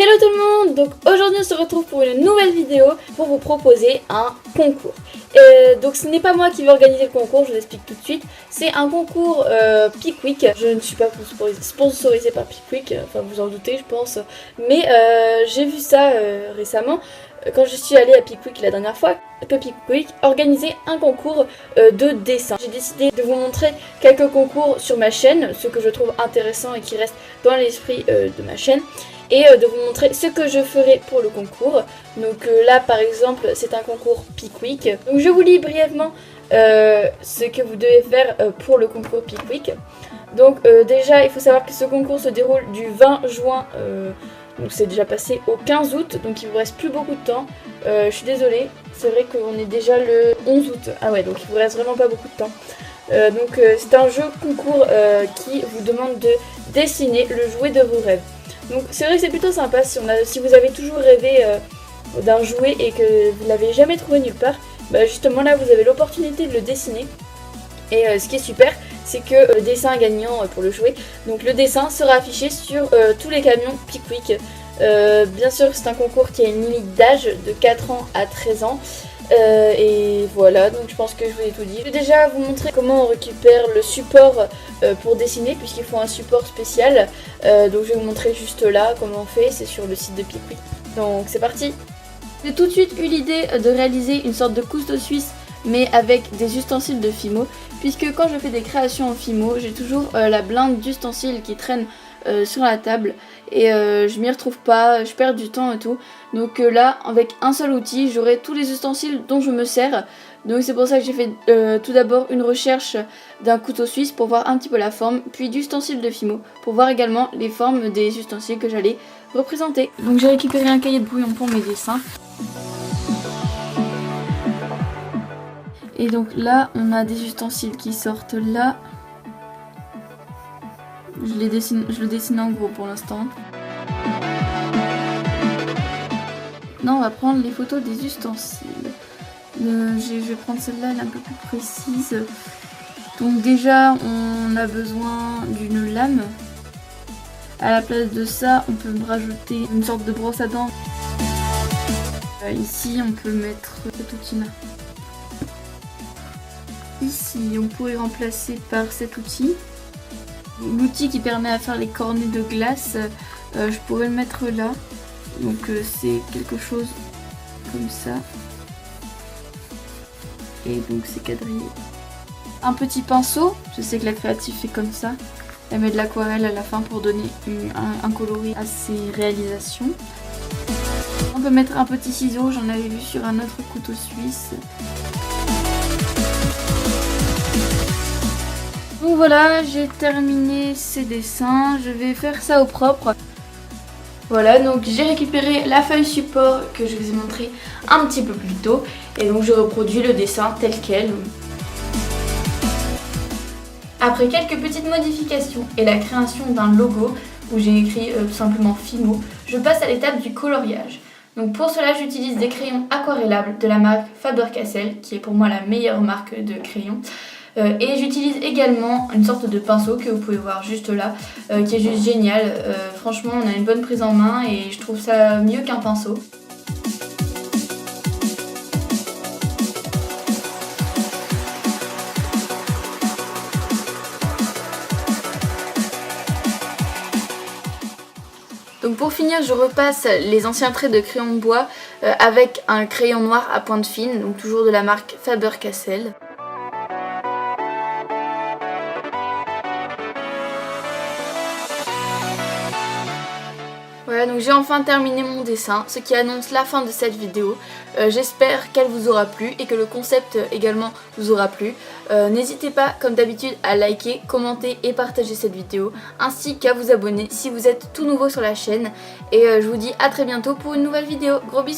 Hello tout le monde. Donc aujourd'hui on se retrouve pour une nouvelle vidéo pour vous proposer un concours. Donc ce n'est pas moi qui vais organiser le concours, je vous l'explique tout de suite. C'est un concours Pickwick. Je ne suis pas sponsorisée par Pickwick, enfin vous en doutez je pense. Mais j'ai vu ça récemment quand je suis allée à Pickwick la dernière fois, que Pickwick organisait un concours de dessin. J'ai décidé de vous montrer quelques concours sur ma chaîne, ce que je trouve intéressant et qui reste dans l'esprit de ma chaîne. Et de vous montrer ce que je ferai pour le concours. Donc là par exemple c'est un concours Pickwick. Donc je vous lis brièvement ce que vous devez faire pour le concours Pickwick. Donc déjà il faut savoir que ce concours se déroule du 20 juin, donc c'est déjà passé au 15 août, donc il vous reste plus beaucoup de temps. Je suis désolée, c'est vrai qu'on est déjà le 11 août. Ah ouais, donc il vous reste vraiment pas beaucoup de temps. C'est un jeu concours qui vous demande de dessiner le jouet de vos rêves. Donc c'est vrai que c'est plutôt sympa si vous avez toujours rêvé d'un jouet et que vous ne l'avez jamais trouvé nulle part, bah justement là vous avez l'opportunité de le dessiner. Et ce qui est super, c'est que le dessin gagnant pour le jouet, donc le dessin sera affiché sur tous les camions Pickwick. Bien sûr c'est un concours qui a une limite d'âge de 4 ans à 13 ans. Et voilà, donc je pense que je vous ai tout dit. Je vais déjà vous montrer comment on récupère le support pour dessiner, puisqu'il faut un support spécial. Donc je vais vous montrer juste là comment on fait, c'est sur le site de Pickwick. Donc c'est parti. J'ai tout de suite eu l'idée de réaliser une sorte de couteau suisse, mais avec des ustensiles de Fimo, puisque quand je fais des créations en Fimo, j'ai toujours la blinde d'ustensiles qui traîne sur la table et je m'y retrouve pas, je perds du temps et tout. Donc là avec un seul outil j'aurai tous les ustensiles dont je me sers. Donc c'est pour ça que j'ai fait tout d'abord une recherche d'un couteau suisse pour voir un petit peu la forme, puis d'ustensiles de Fimo pour voir également les formes des ustensiles que j'allais représenter. Donc j'ai récupéré un cahier de brouillon pour mes dessins. Et donc là on a des ustensiles qui sortent là. Je le dessine en gros pour l'instant. Maintenant on va prendre les photos des ustensiles. Je vais prendre celle-là, elle est un peu plus précise. Donc déjà on a besoin d'une lame. À la place de ça on peut rajouter une sorte de brosse à dents. Ici on peut mettre cet outil là. Ici on pourrait remplacer par cet outil. L'outil qui permet à faire les cornets de glace, je pourrais le mettre là. Donc c'est quelque chose comme ça. Et donc c'est quadrillé. Un petit pinceau, je sais que la créative fait comme ça. Elle met de l'aquarelle à la fin pour donner un coloris à ses réalisations. On peut mettre un petit ciseau, j'en avais vu sur un autre couteau suisse. Donc voilà, j'ai terminé ces dessins, je vais faire ça au propre. Voilà, donc j'ai récupéré la feuille support que je vous ai montré un petit peu plus tôt. Et donc je reproduis le dessin tel quel. Après quelques petites modifications et la création d'un logo où j'ai écrit tout simplement Fimo, je passe à l'étape du coloriage. Donc pour cela j'utilise des crayons aquarellables de la marque Faber-Castell, qui est pour moi la meilleure marque de crayons. Et j'utilise également une sorte de pinceau que vous pouvez voir juste là, qui est juste génial. Franchement on a une bonne prise en main et je trouve ça mieux qu'un pinceau. Donc pour finir je repasse les anciens traits de crayon de bois avec un crayon noir à pointe fine, donc toujours de la marque Faber-Castell. Voilà, donc j'ai enfin terminé mon dessin, ce qui annonce la fin de cette vidéo. J'espère qu'elle vous aura plu et que le concept également vous aura plu. N'hésitez pas, comme d'habitude, à liker, commenter et partager cette vidéo, ainsi qu'à vous abonner si vous êtes tout nouveau sur la chaîne. Et je vous dis à très bientôt pour une nouvelle vidéo. Gros bisous!